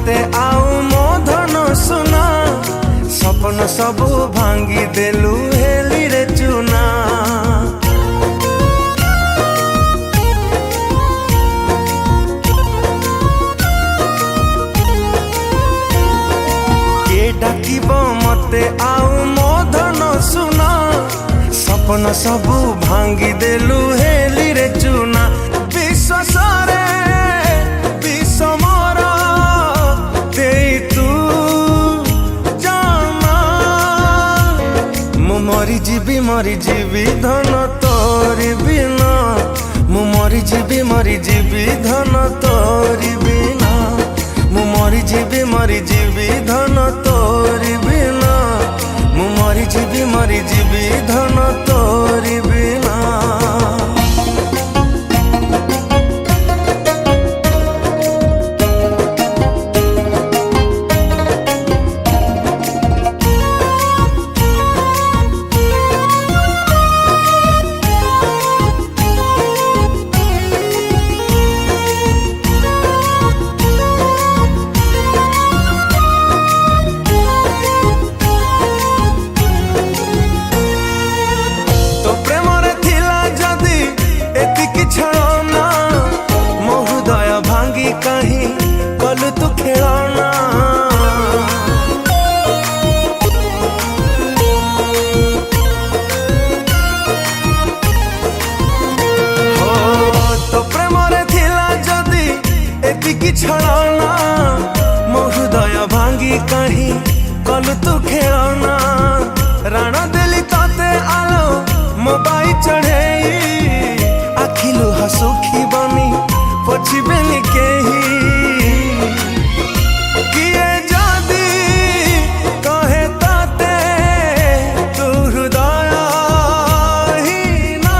मते आउ मो धन सुना सपन सबू भांगी देलु हेली रे चुना। के डाकिब मते आउ मो धन सुना सपन सबू भांगी देलु हेली रे चुना। विश्वासरे विश्व मोर देई तू जाना मु मरी जीवी धन तोरी बिना मु मरी जीवी धन तोरी बिना मु मरी जीवी धन तोरी बिना मु मरी जीवी धन तोरी बिना। कहीं कल तू खेलाना हो तो प्रेम रे थिला जदी एतिकी छलाना मो हृदय भांगी कहीं कल तू खेलाना। राणा देली ताते आलो मोबाइल चढ़ेई आखिलु हसुखी बनी पछिबेनी केही किए जदी कहे ताते तू हृदय ही ना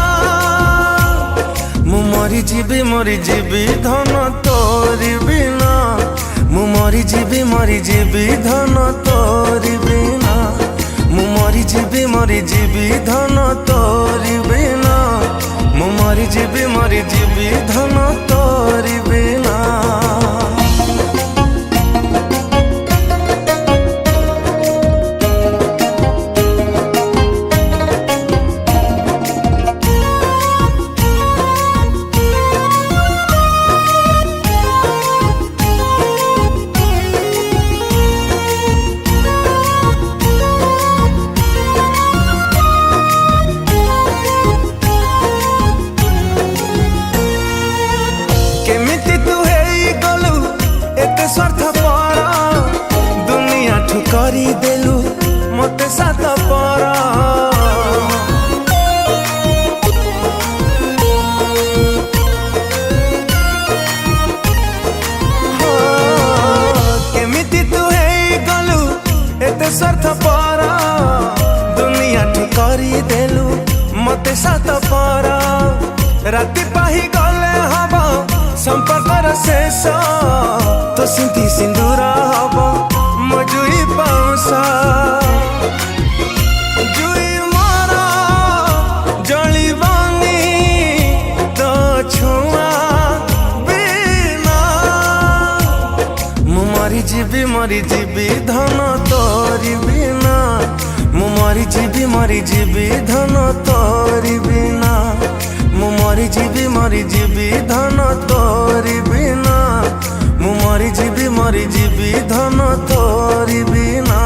मु मरी जीवी धन तोरी बिना मु मरी जीवी धन तोरी बिना मु मरी जीवी धन तोरी बिना मु मरी जीवी धन तोरी बिना। स्वार्थ पर दुनिया ठु करी देलु मते साथ पर केमिति तू हेई गलु एते स्वार्थ पर दुनिया ठु करी देलु मते साथ पर। राति पाही गले हब संपर्कर शेष तो सिंधी सिंदूर हब मजुई पाउसा जुई मारा जलिबानी तो छुआ बिना मु मरी जीवी धन तोरी बिना मु मरी जीवी धन तोरी बिना मु मरी जीवी धन तोरी बिना मु मरी जीवी धन तोरी बिना।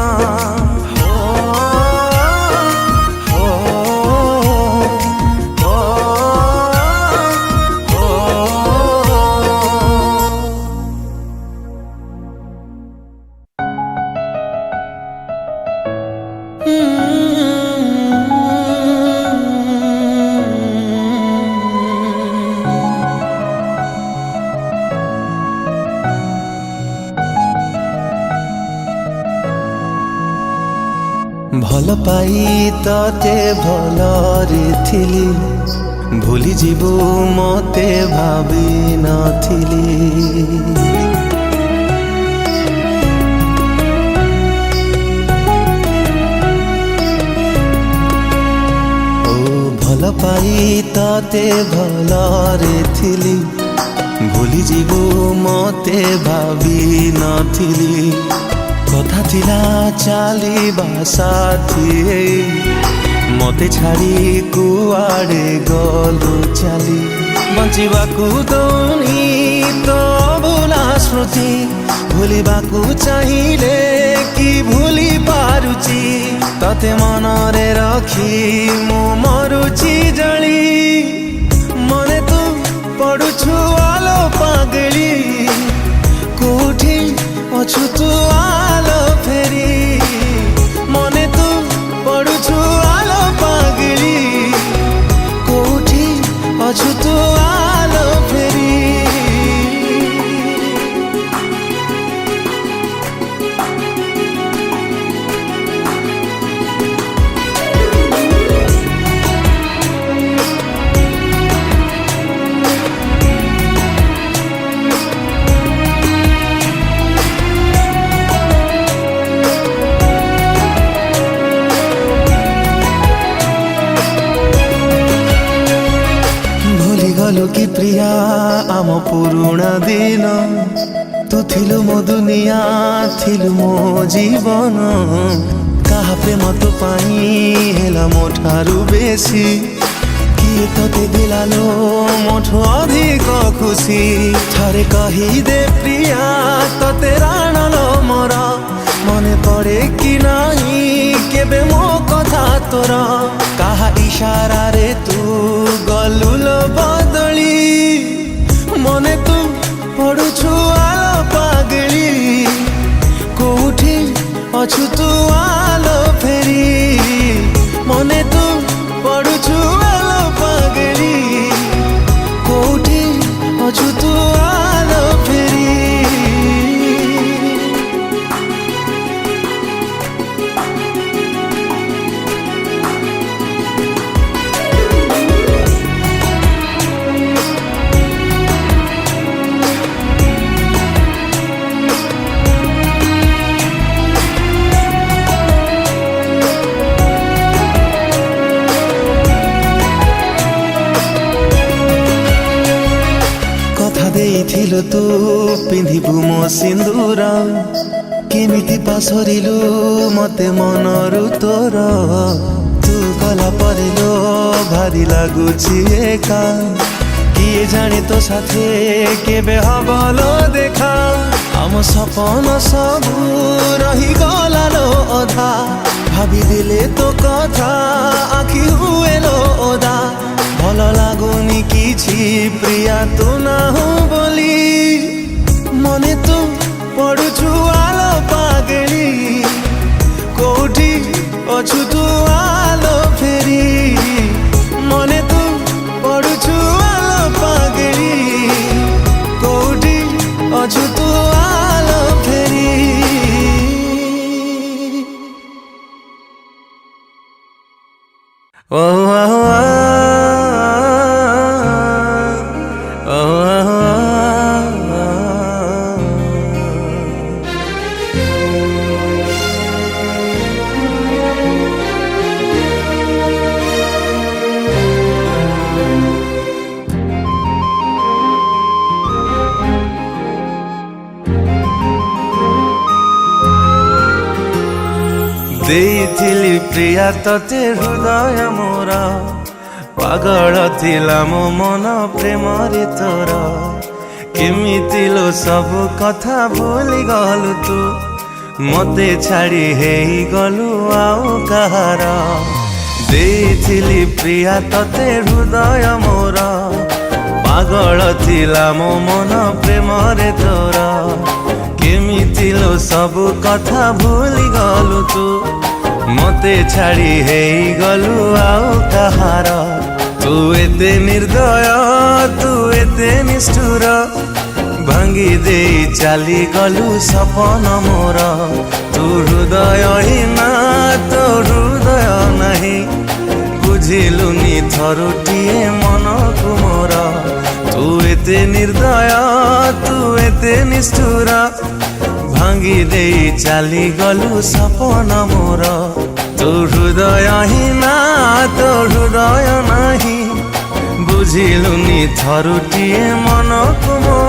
भल पाई तते भलरे थिली भूली जीवु मते भावी नथिली ओ भल पाई तते भलरे थिली भूली जीवु मते भाभी नथिली कथा थिला चालिबा साथी मते छाड़ी कुआड़े गलु चाली बंचिबाकू दौनी तो भूला स्मृति भूलिबाकू चाहिए कि भूली पारुची तते मनरे रखी मु मरुची जली मने तू पड़ुछु आलो पागली कोठी अछु तू आलो फेरी मने तू पड़ुछु आलो पागली कोठी अछु तू आलो फेरी गलु कि प्रिया आम पुरुणा दिन तू थिलु मो दुनिया थिलु मो जीवन कहा प्रेम तो पाई हेला मो ठारु बेसी किए तोते दिलालो मोठो अधिक खुशी थारे कही दे प्रिया तोते राणलो मोर मने पड़े कि नहीं केबे मो कथा तोर कहा इशारा रे तू गलुलो बदली मने तू पड़ुछु आलो पागली कोठी अछु तू आलो फेरी मने तू पड़ुछु आलो पागली कोठी अछु तू आलो फेरी देइथिलु तू पिंधिबु मो सिंदूर केमिति पासरिलु मते मनरु तोर तू गला परिलो भारी लागुछि एका किए जाने तो साथे केबे हबलो देखा आम सपन सबु रही गलालो अधा भाभी दिले तो कथा आखि हुएलो ओदा भल लागुनी किछि प्रिया तू ना हो बोली मने तू पड़ुछु आलो पागली कोठी अछु तू आलो फेरी मने तू पड़ुछु आलो पागली कोठी अछु तू आलो फेरी देइथिली प्रिया तते हृदय मोर पागल थिला मो मन प्रेम रे तोर केमिति लो सब कथा भूली गलु तू मते छाड़ी हेई गलु आउ कहार देइथिली प्रिया तते हृदय मोर पागल थिला मो मन प्रेम रे तोर केमिति लो सब कथा भूली गलु तू मते छाड़ी हेई गलु आउ कहार तू एते निर्दय तू एते निष्ठुर भांगी दे चाली गलु सपन मोर तू हृदय हीना तो हृदय नहीं बुझिलुनी थरुटिए मन को मोर तू एते निर्दय तू एते निष्ठुर भांगी दे चाली गलु सपन मोर तो हृदय हीना तो हृदय नहीं बुझिलुनी थरुटिए मन को मोर।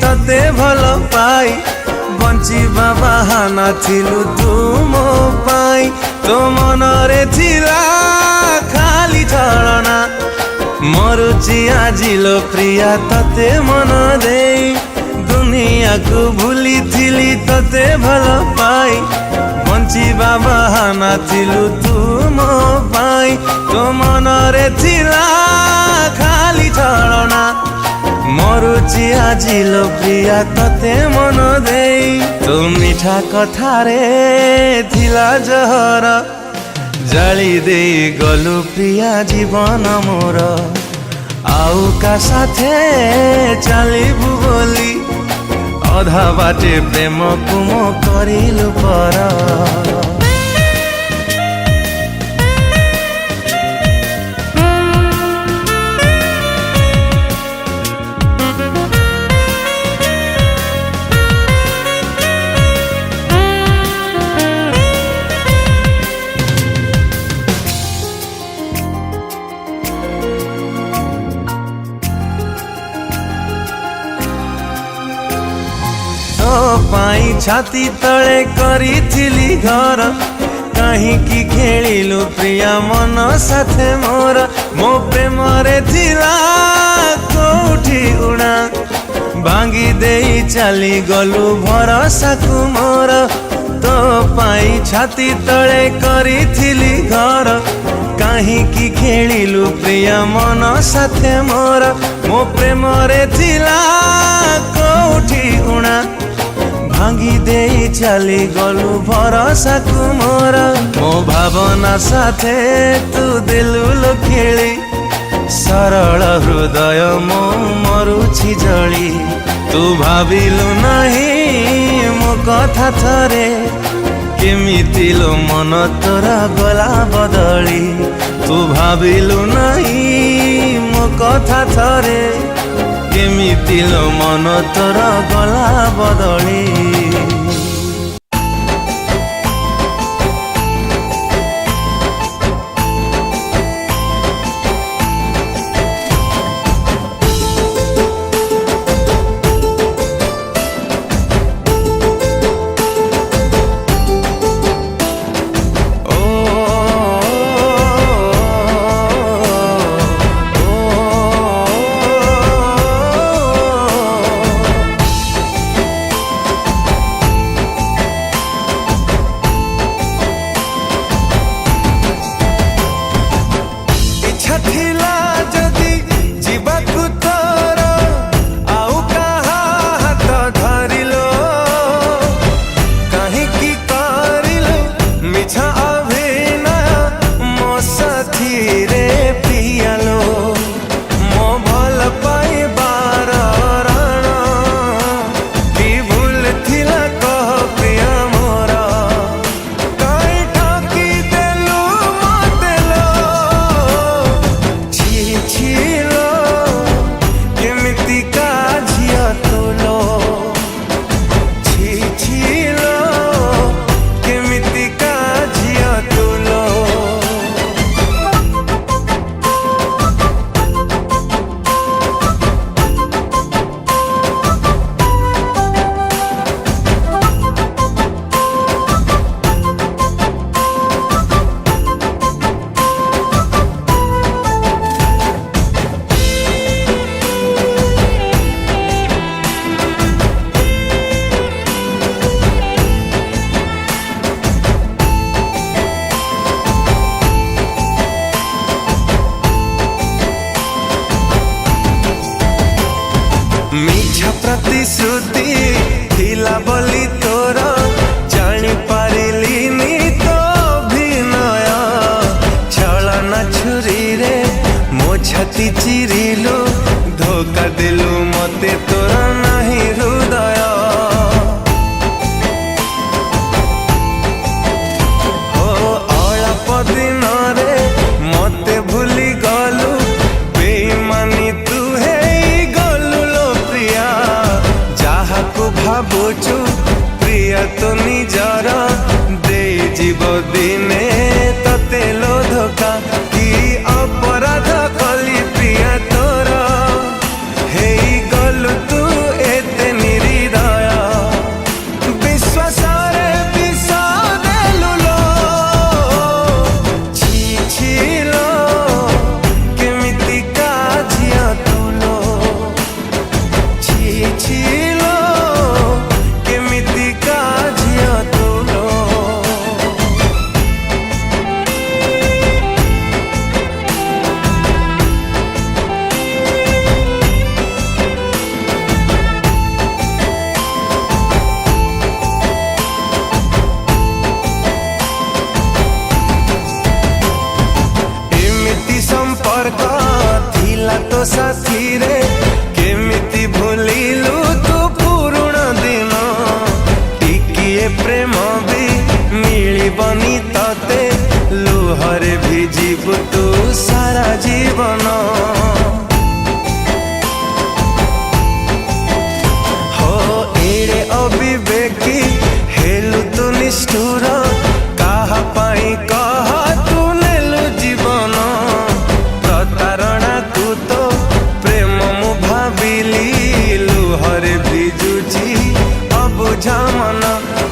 तते भल पाई बंचिबा बाहाना थिलु तू मो पाई तो मनरे थिला खाली छलना मरुची आजिलो प्रिया तते मन देई दुनिया को भूली थिली तते भल पाई बंचिबा बाहाना थिलु तू मो पाई तो मनरे थिला खाली छलना मरुची आजिलो प्रिया तते मन देई तो मिठा कथारे थिला जहर जाली दे गलु प्रिया जीवन मोर आउ का साथे चलिबु बोली अधा बाटे प्रेम कुम करिलु पर पाई छाती तले करी थिली घर कहीं की खेलिलु प्रिया मन साथे मोर मो प्रेम रे थिला कोठी उड़ा भांगी देई चली गलु भरोसा को मोर तो पाई छाती तले करी थिली घर कहीं की खेलिलु प्रिया मन साथे मोर मो प्रेम रे थिला कोठी उड़ा भांगी देई चली गलु भरोसा को मोर मो भावना साथे तू दिलु खेली सरल हृदय मो मरुछि जली तू भाविलु नहीं मो कथा थरे केमिति लो मन तोरा गला बदली तू भाविलु नहीं मो कथा थरे केमिति लो मन तोरा गला बदली प्रतिश्रुति थिला बोली तोर जानी पारिलिनी तो अभिनय छलना छुरी रे मो छाती चिरिलु धोखा देलु मते तोर नहीं हृदय हो अल्प दिन रे मते भूली गलु बेईमानी तू है गलु लो प्रिया को भावुचु प्रिया तो निजर दे जीव दिने तते लो धोखा कि अपराध कली प्रिया तोर हे गलु तू एते କି ହେଲୁ ତୁ ନିଷ୍ଠୁର କାହା ପାଇଁ କହ ତୁ ନେଲୁ ଜୀବନ ପ୍ରତାରଣାକୁ ତ ପ୍ରେମ ମୁଁ ଭାବିଲି ଲୁହରେ ଭିଜୁଛି ଅବୁଝା ମନ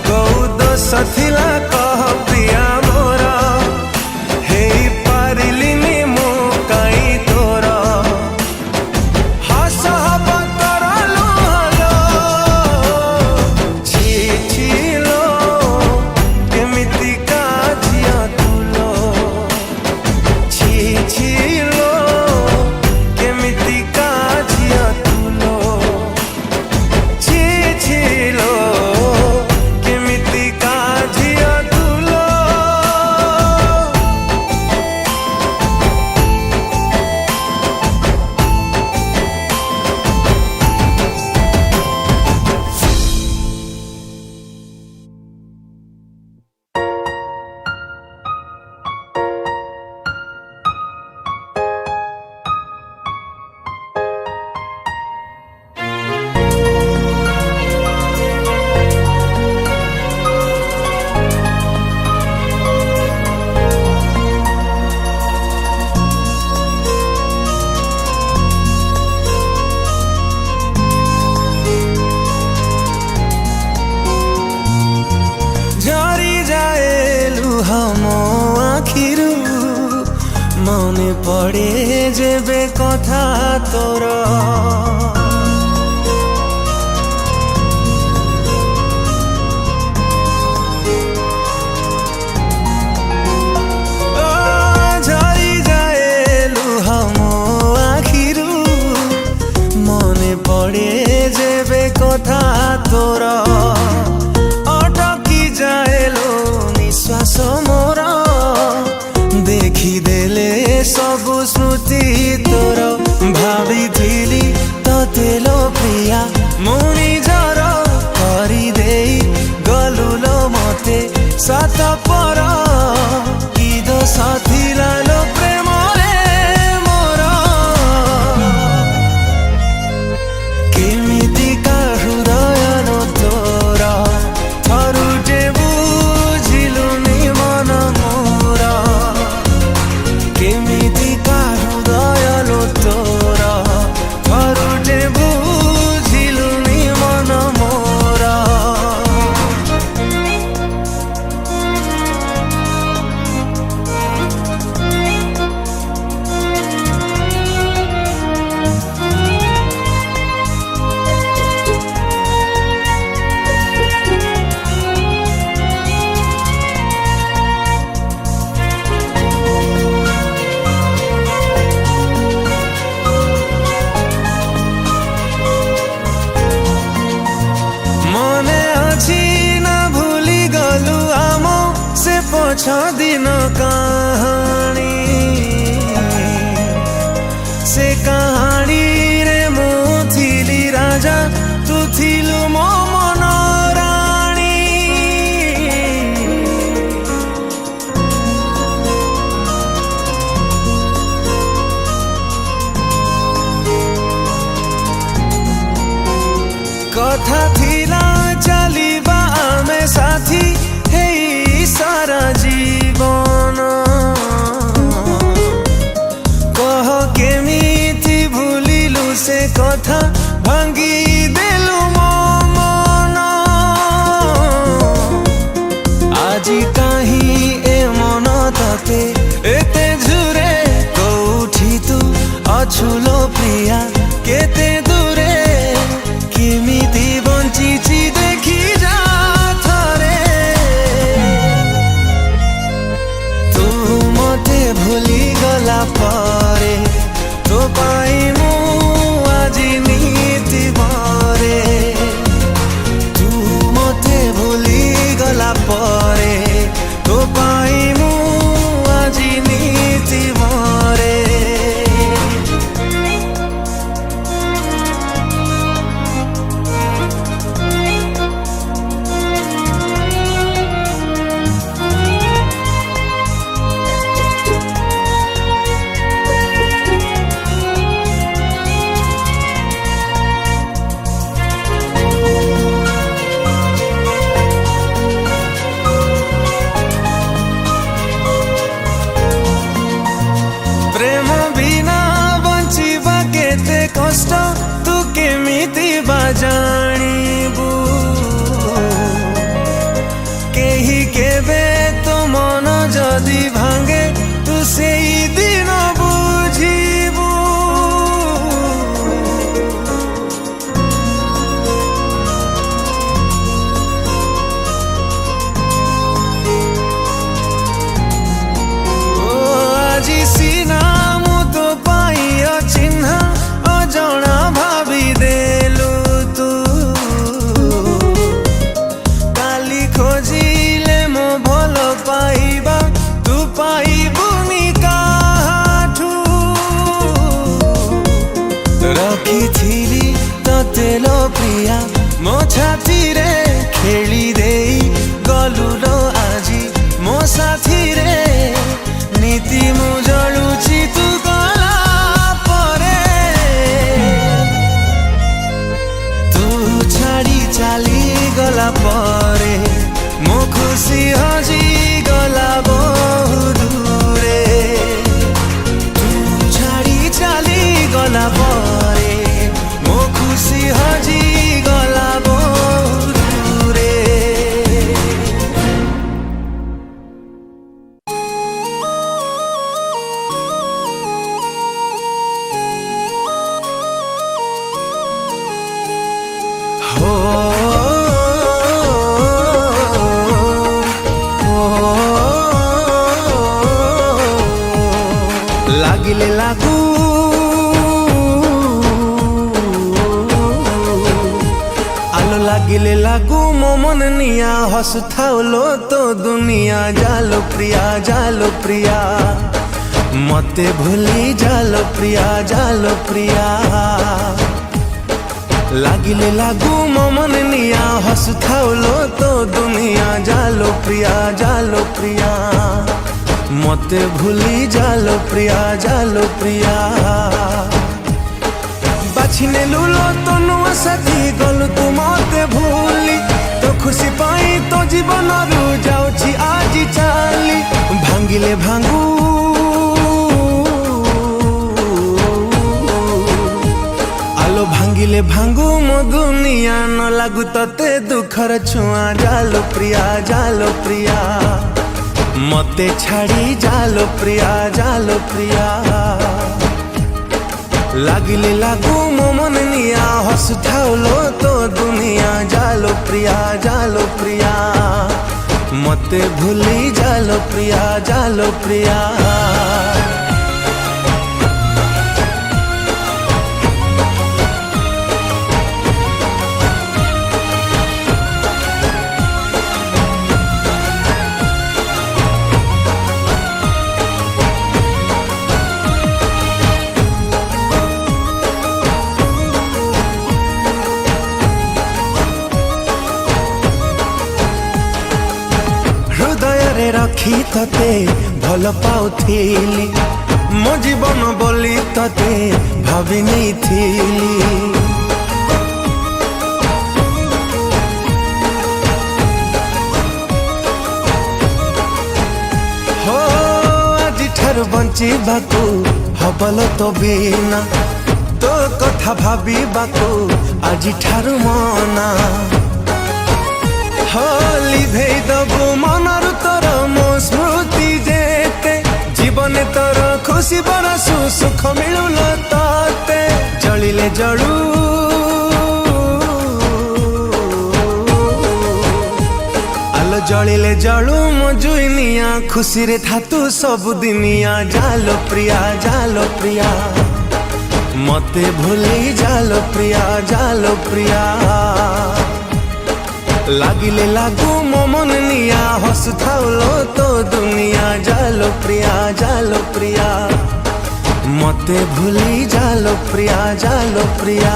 କୋଉ ଦୋଷ ଥିଲା କହ ପ୍ରିୟା ମୋର ହେଇପାରିଲିନି ମୁଁ କାଇଁ ତୋର ହସ ହବ ତୋର ଲୁହଲୋ ଛି ଛି ଲୋ କେମିତିକା ଝିଅ ତୁ ଲୋ ଛି ଛି ଲୋ କେମିତିକା ଝିଅ ତୁ ଲୋ ଛି ଛି ଲୋ କେମିତିକା ଝିଅ ତୁ ଲୋ। ঝরি যায় লুহ ମୋ ଆଖିରୁ ମନେ ପଡ଼େ ଯେବେ କଥା ତୋର ঝরি যায় লুহ ମୋ ଆଖିରୁ ମନେ ପଡ଼େ ଯେବେ କଥା ତୋର ଅଟକି ଯାଏଲୋ ନିଶ୍ୱାସ ମୋର ଦେଖିଦେଲେ ସବୁ ସ୍ମୃତି ତୋର ଭାବିଥିଲି ତତେ ଲୋ ପ୍ରିୟା ମୁଁ ନିଜର କରିଦେଇ ଗଲୁ ଲୋ ମତେ ସାତ ପର କି ଦୋଷ ଥିଲା ଲୋ ପ୍ରେମରେ ମୋର କେମିତିକା ହୃଦୟ ଲୋ ତୋର ଥରୁଟେ ବୁଝିଲୁନି ମନ ମୋର କେମିତିକା ହୃଦୟ ଲୋ ତୋର ଥରୁଟେ ବୁଝିଲୁନି ମନ ମୋର। মনে ଅଛି না ভুলি গলু ଆମ ସେ ପଛ ଦିନ କାହାଣୀ ସେ କାହାଣୀରେ ମୁଁ ଥିଲି ରାଜା ତୁ ଥିଲୁ ମୋ ମନ ରାଣୀ କଥା ଥିଲା ଚାଲିବା ଆମେ ସାଥୀ ହେଇ ସାରା ଜୀବନ କହ କେମିତି ଭୁଲିଲୁ ସେ କଥା ଭାଙ୍ଗି ଦେଲୁ ମୋ ମନ ଆଜି କାହିଁ ଏ ମନ ତତେ ଏତେ ଝୁରେ କୋଉଠି ତୁ ଅଛୁ ଲୋ ପ୍ରିୟା କେତେ ଦୂରେ କେମିତି ବଞ୍ଚି ଜାଣିବୁ କେହି କେବେ ତୋ ମନ ଯଦି ଭାଙ୍ଗେ ତୁ ସେଇ ଦିନ ବୁଝିବୁ। ଓ ଆଜି ସିନା ମୁଁ ତୋ ପାଇଁ ଅଚିହ୍ନା ଅଜଣା ଭାବି ଦେଲୁ ତୁ, କାଲି ଖୋଜିଲେ ମୋ ଭଲ ପାଇବା ତୁ ପାଇବୁନି କାହାଠୁ। ରଖିଥିଲି ତତେ ଲୋ ପ୍ରିୟା ମୋ ଛାତିରେ ଖେଳି ଦେଇ ଗଲୁ ଲୋ ଆଜି ମୋ ସାଥିରେ। ନୀତି ମୁଁ ଜଳୁଛି ତୁ ଗଲା ପରେ, ତୁ ଛାଡ଼ି ଚାଲି ଗଲା ପରେ ମୋ ଖୁସି ହଜି ଗଲା ବହୁ ଦୂରେ। ତୁ ଛାଡ଼ି ଚାଲି ଗଲା ପରେ ମୋ ଖୁସି ହଜି ଗଲା ବହୁ ଦୂରେ। हो লাগিলে লাগু আলো লাগিলে লাগু ମୋ ମନ ନିଆଁ ହସୁଥାଉ ଲୋ ତୋ ଦୁନିଆ। ଜାଲୋ ପ୍ରିୟା ଜାଲୋ ପ୍ରିୟା ମତେ ଭୁଲି ଜାଲୋ ପ୍ରିୟା ଜାଲୋ ପ୍ରିୟା। লাগিলে লাগু ମୋ ମନ ନିଆଁ ହସୁଥାଉ ଲୋ ତୋ ଦୁନିଆ। ଜାଲୋ ପ୍ରିୟା ଜାଲୋ ପ୍ରିୟା ମତେ ଭୁଲି ଜାଲୋ ପ୍ରିୟା ଜାଲୋ ପ୍ରିୟା। ବାଛି ନେଲୁ ଲୋ ତୋ ନୂଆ ସାଥୀ ଗଲୁ ତୁ ମତେ ଭୁଲି। ତୋ ଖୁସି ପାଇଁ ତୋ ଜୀବନରୁ ଯାଉଛି ଆଜି ଚାଲି। ଭାଙ୍ଗିଲେ ଭାଙ୍ଗୁ ଆଲୋ ଭାଙ୍ଗିଲେ ଭାଙ୍ଗୁ ମୋ ଦୁନିଆ ନ ଲାଗୁ ତତେ ଦୁଃଖର ଛୁଆଁ। ଜାଲୋ ପ୍ରିୟା ଜାଲୋ ପ୍ରିୟା ମତେ ଛାଡ଼ି ଜାଲୋ ପ୍ରିୟା ଜାଲୋ ପ୍ରିୟା। লাগিলে লাগু ମୋ ମନ ନିଆଁ ହସୁଥାଉ ଲୋ ତୋ ଦୁନିଆ। ଜାଲୋ ପ୍ରିୟା ଜାଲୋ ପ୍ରିୟା ମତେ ଭୁଲି ଜାଲୋ ପ୍ରିୟା ଜାଲୋ ପ୍ରିୟା। ହୃଦୟରେ ରଖି ତତେ ଭଲ ପାଉଥିଲି, ମୋ ଜୀବନ ବୋଲି ତତେ ଭାବି ନେଇଥିଲି। ହୋ ଆଜିଠାରୁ ବଞ୍ଚିବାକୁ ହବଲ ତୋ ବିନା। ତୋ କଥା ଭାବିବାକୁ ଆଜିଠାରୁ ମନା। हो लिभेई दबु मनरु तोर मो स्मृति जेते। जीवन तोर खुशी बरसु सुख मिलुल तते। जलिले जलू आलो जलिले जलू मो जुइनिया। खुशी रे थातु सब दिनिया। जालो प्रिया जालो प्रिया मते भूली जालो प्रिया जालो प्रिया। লাগিলে লাগু ମୋ ମନ ନିଆଁ ହସୁଥାଉ ଲୋ ତୋ ଦୁନିଆ। ଜାଲୋ ପ୍ରିୟା ଜାଲୋ ପ୍ରିୟା ମତେ ଭୁଲି ଜାଲୋ ପ୍ରିୟା ଜାଲୋ ପ୍ରିୟା।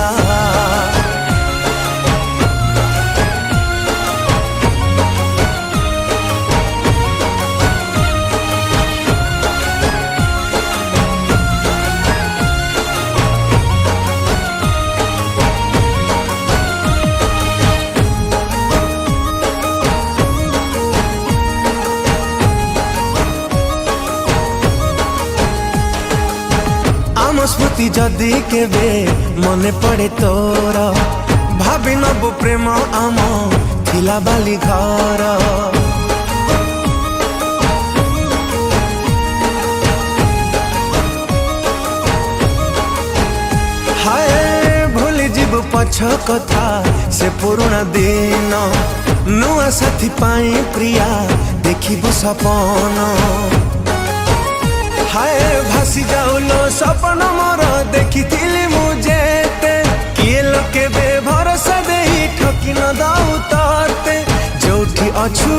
स्मृति जदि केबे मने पड़े तोर भाभी नब प्रेम आम थिला बाली घर हाय भूली जीव पछ कथा से पुराना दिन नुआ साथी पाई प्रिया देखिबु सपन हाय भासी जाऊलो सपन मोर देखी मुझे किए लोके बे भरोसा देही ठकी न दाऊ तते जोठी अछु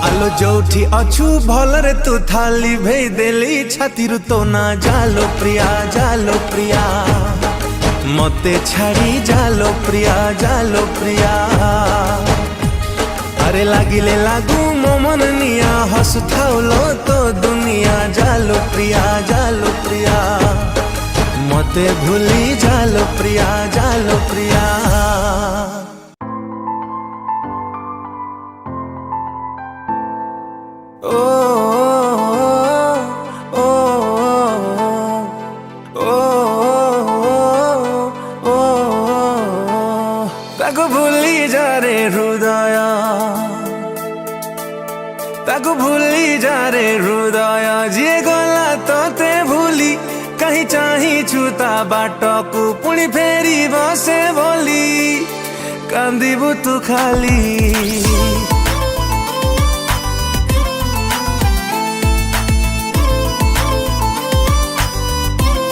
आलो जोठी अछु भलरे तू थाली भेई देली छाती तो ना जालो प्रिया मते छाड़ी जालो प्रिया अरे लागिले लागू मोमन निया हसुथाउलो तो दुनिया जालो प्रिया मते भूली जालो प्रिया ओ ओ ओ ओ ताको भूली जा रे हृदय ताको भूली जा रे हृदय जे गला तोते भूली कहीं चाही छुता बाटकू पुणी फेरी बसे बोली कांदिबु तू खाली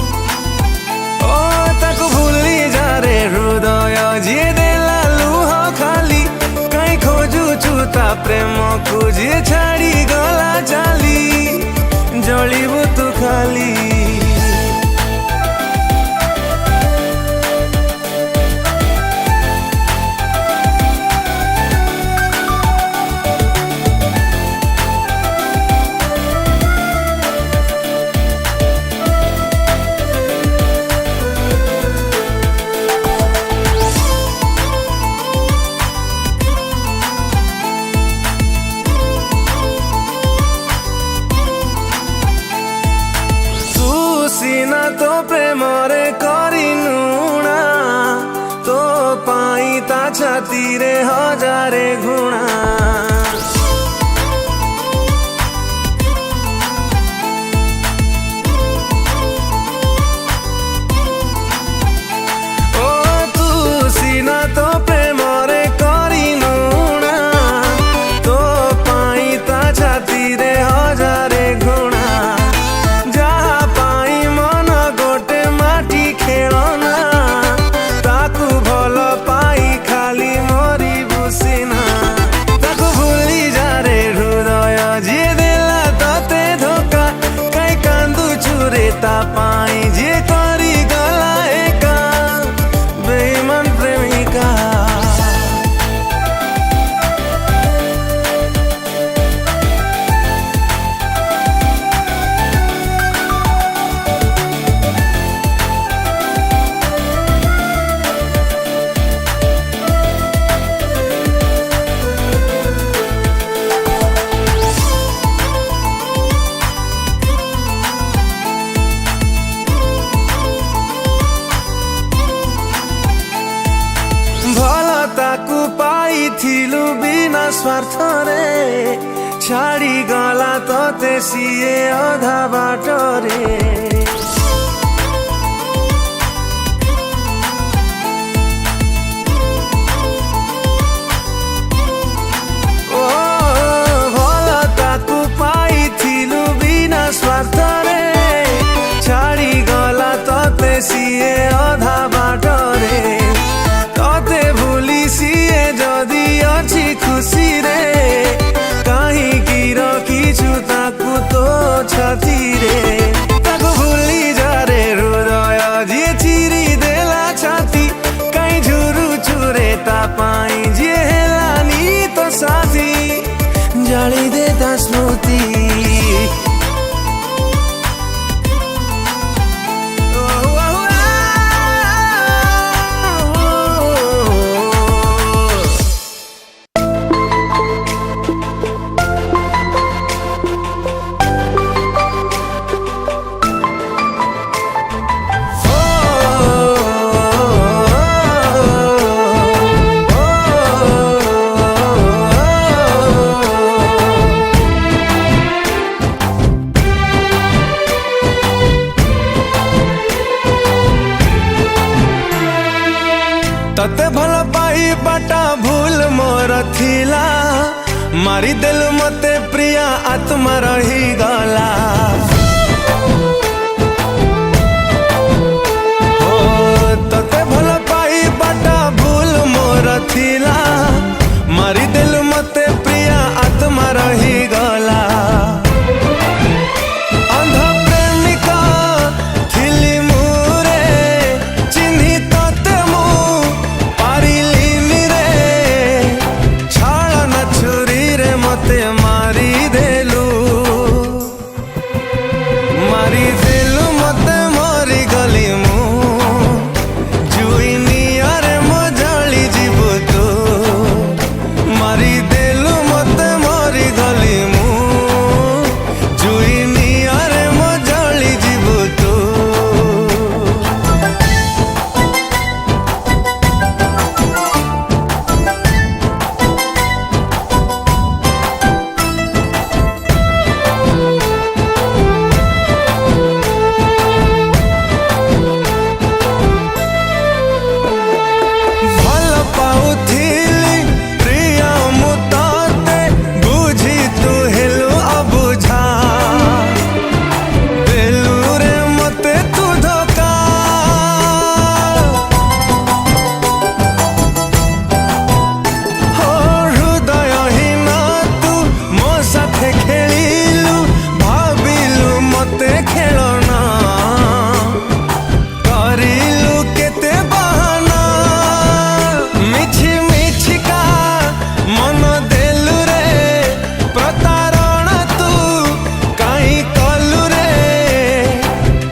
ओ ताको भूली जा रे हृदय जे देला लुह खाली कहीं खोजू छुता प्रेम को जे छाड़ी गला चाली जलिबु तू खाली सीना तो प्रेमरे करिनुणा तो पाई ता छाती रे हजारे गुणा ओ तू सीना तो प्रेमरे करिनुणा तो पाई ता छाती रे हजारे गुणा पाई जे करी गला एका बेईमान प्रेमिका ताकू पाई थिलु बिना स्वार्थ रे छाड़ी गला तोते सिए अधा बाट रे ओ भल ताकू पाई थिलु बिना स्वार्थ रे छाड़ी गला तोते सिए अधा बाट रे तोते भूली सिए जदि अच्छी खुशी रे कहीं की रखीछु ताकू तो छाती रे ताको भूली जा रे हृदय जे चिरी देला छाती कहीं झुरु छुरे ता पाई जे हेलानी तो साथी जाली देता स्मृति तते भल पाई बाटा भूल मोर थिला मारी देलु मते प्रिया आत्मा रही गला हो तते भल पाई बाटा भूल मोर थिला मारी देलु मते प्रिया आत्मा रही गला अंध प्रेमिका थिली मुरे चिन्ही तते मु पारिलिनी रे छाड़ न छुरी रे मते मारी देलु मते मरी गली मु जुई नियारे मो जली जीवु तू मारी देलु मते मरी गली मु जुई नियारे मो जली जीवु तू भल पाउथिली प्रिया मु तते बुझी तू हेलु अबुझा देलु रे मते तू धोखा हो हृदयहीन तू मो साथे खेलिलु भाबिलु मते खेलना करिलु केते बहाना मिछि मिछिका मन देलु रे प्रतारणा तू काई कलु रे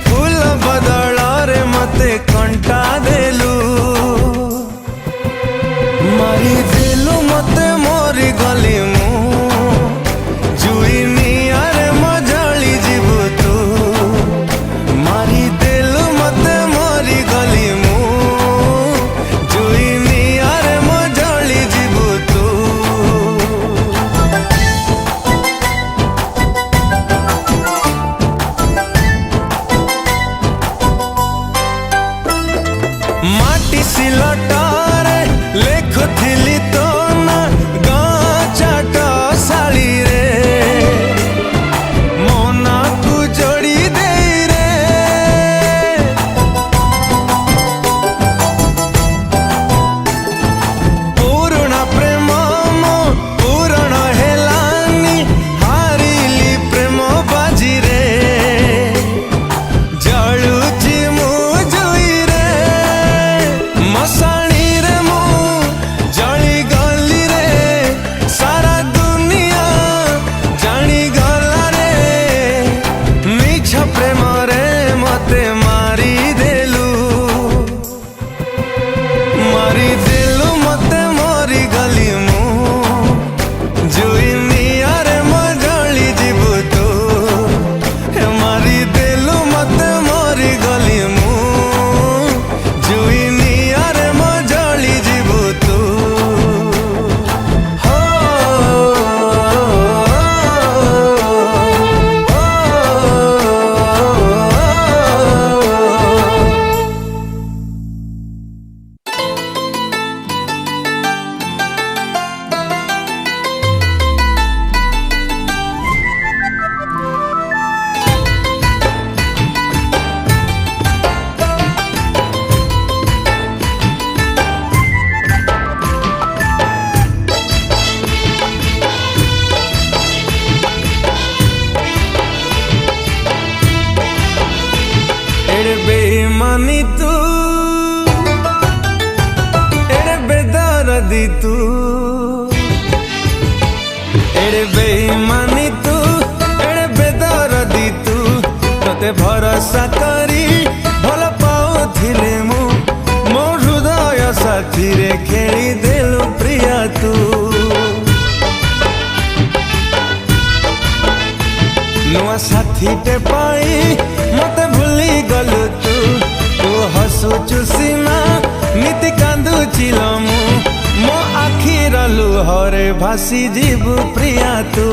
फूल बदल रे मते कंटा देलु मारी देलु मते मोरी गली मु जुई नियारे मो जली जीवु तू मारी देलु मते मोरी गली मु जुई नियारे मो जली जीवु तू माटी सिलटारे लेखुथिली तो ना गाँ चाट साली रे मोना को जोड़ी दे रे पुराना प्रेम मो पुराण हेलानी हारिली प्रेम बाजी रे जळुची मु जुई रे मसाणी रे मु जली गली रे सारा दुनिया जानी गला रे मिछ प्रेम रे मते मारी देलु मते मरी गली मु जुई नियारे मो जली जीवु तू हे मारी देलु मते मरी गली मु जुई नियारे मो जली जीवु तू हो एड़े बेईमानी तू एड़े बेदर्दी तू एड़े बेईमानी तू एड़े बेदर्दी तू तते भरोसा करी भल पाउथिले मु मो हृदय साथी रे खेली देलु प्रिया तू नुआ साथी टे पाई मते भूली गलु तू तू हसुचु सीना नीति कांदु चिलमु मो आखिर लुहरे भासी जीवु प्रिया तू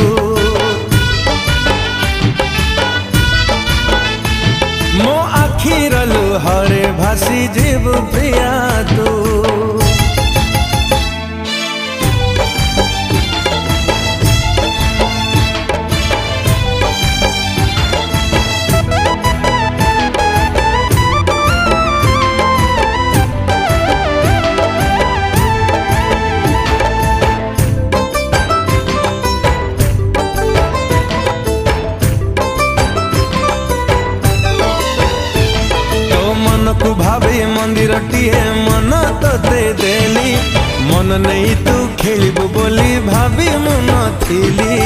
मो आखिर लुहरे भासी जीवु प्रिया तू। मंदिर टीए मन तोते देली मन नहीं तू खेलिबु बोली भाभी मु नथिली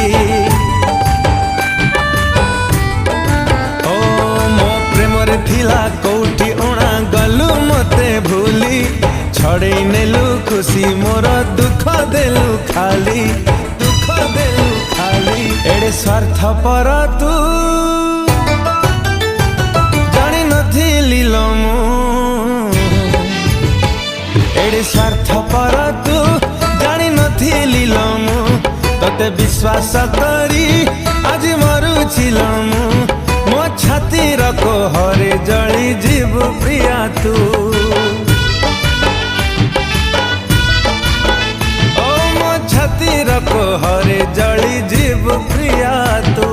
ओ मो प्रेम रे थिला कोठी ओणा गलु मते भूली छड़े नेलु खुशी मोर दुख देलु खाली एड़े स्वार्थ पर तू जानी नथिली लो मु एड़े स्वार्थ पर तू जानी नथिली लो मु तते विश्वास करी आज मरुछि लो मु मो छाती रको हरे जली जीव प्रिया तू रखो हरे जली जीव प्रिया तू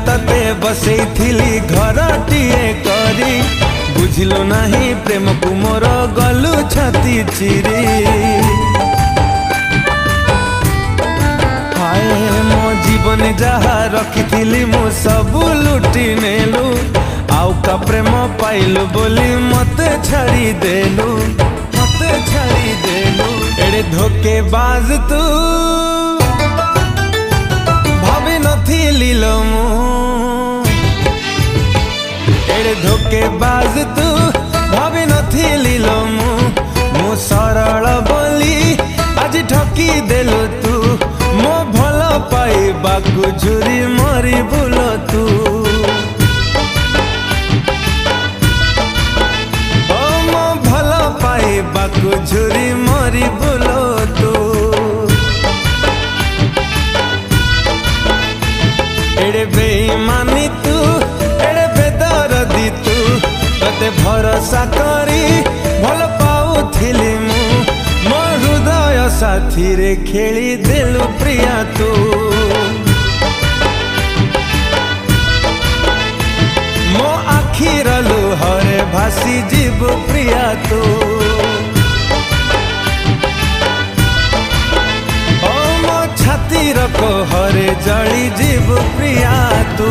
तते बसई थिली घर टीए करी बुझिलु नहीं प्रेम को मोर गलु छाती चिरी हाय मो जीवन जहा रखी मु सब लुटी नेलु आउ का प्रेम पाइलु बोली मते छाड़ी देलु एड़े धोके बाज तू भाभी नथिली लो मु एड़े धोके बाज तू भाभी नथिली लो मु सरल बोली आज ठकी देलु तू मो भल पाइबाकु झुरी मरी बुल तू ओ मो भल पाइबाकु झुरी मरी बुल तू एड़े बेईमानी तू एड़े बेदरदी तू तते भरोसा करी भल पाउथिली मु मो हृदय साथी रे खेली देलु प्रिया तू मो आखिर लुहरे भासी जीव प्रिया तू छाती रखो हरे जली जीव प्रिया तू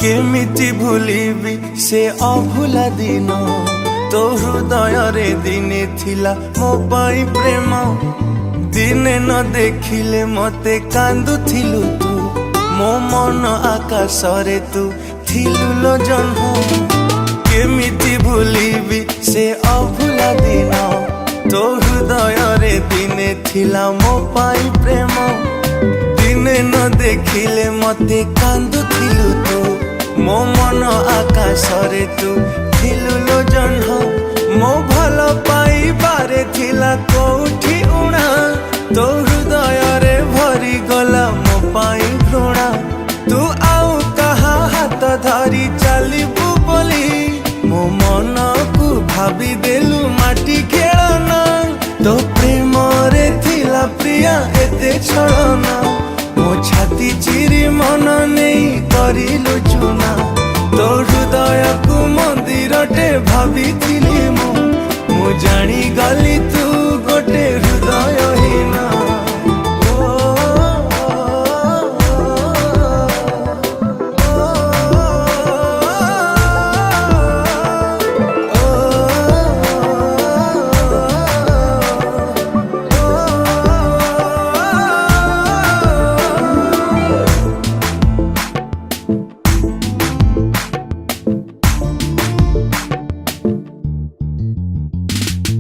केमिति भूलिबी से अभुला दिन तो हृदय रे दिने थिला मो पाई प्रेम दिने न देखिले मते कांदुथिलु तू मो मन आकाश रे तू थिलु लो जन्म केमिति भूलिबी से अभुला दिन तो हृदय रे दिने थिला मो पाई प्रेम दिने न देखिले मते कांदुथिलु तू मो मन आकाश रे तू थिलु लो जन्म मो भल पाई बारे थिला कोठी उणा तो हृदय रे भरी गला मो पाई घृणा तू आउ कहा हाथ धरी चलिबु बोली मो मन को भाभी देलु माटी खेलना तो प्रेम रे थिला प्रिया एते छलना मो छाती चिरी मन नहीं करिलु चुना तो हृदय को मंदिर टे भाभी थिली मु जानी गली तू गोटे हृदय हीना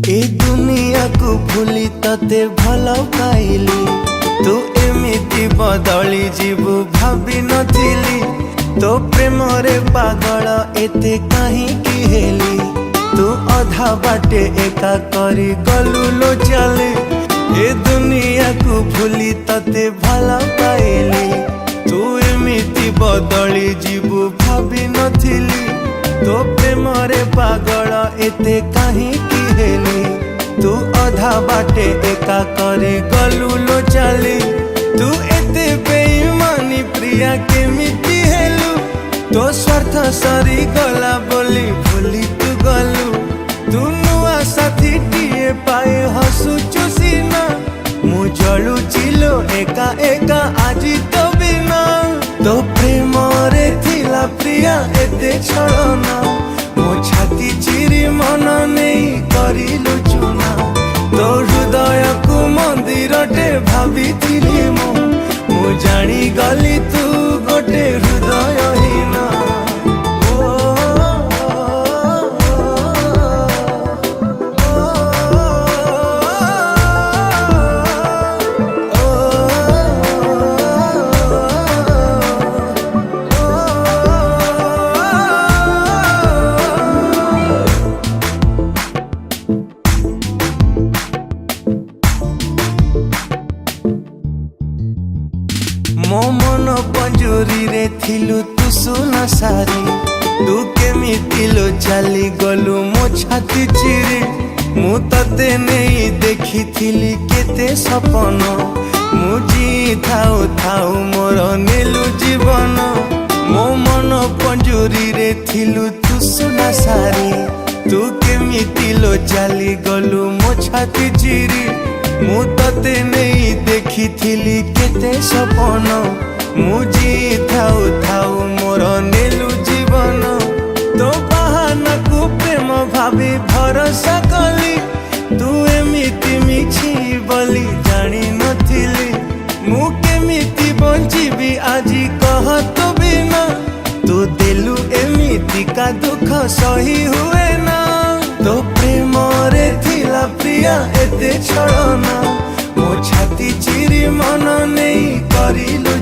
ए दुनिया बदली जीवु भाभी नथिली तो प्रेम रे पागल एते काहींकी हेली तू अधा बाटे एका करी गलु लो चले ए दुनिया को भूली तते भला पाइली तू एमिति बदली जीवु भाभी नथिली तो प्रेम रे पागल एते काहींकी हेली तू अधा बाटे एका करी गलु लो चली तू एते बेईमानी प्रिया केमिति हेलु तो स्वार्थ सरी गला बोली भूली तू गलु तू नुआ साथी टीए पाए हसुचु सीना मु जलु चिलो एका एका आजी तो बिना तो प्रेम रे थिला प्रिया एते छळना मो छाती चिरी मन नहीं करिलु चुना तो हृदय को मंदिरटे भाभी मु जानी गली तू गोटे हृदयहीन मो मन पंजुरी रे थिलु तू सुना सारी तू केमिति लो चली गलु मो छाती चिरी मु तते नहीं देखी थिली केते सपन मु जी थाउ थाउ मोर नेलु जीवन मो मन पंजुरी रे थिलु तू सुना सारी तू केमिति लो चली गलु मो छाती चिरी मु तते नहीं देखी थिली केते सपन मु जी थाउ थाउ मोर नेलु जीवन तो बहाना को प्रेम भाभी भरोसा कली तू एमिति मिछि बोली जानी नथिली मु केमिति बंचिबी आजी कह तो बिना तू देलु एमिति का दुख सही हुए ना तो प्रेम रे थिला प्रिया एते छळना मो छाती चिरी मन नहीं करिलु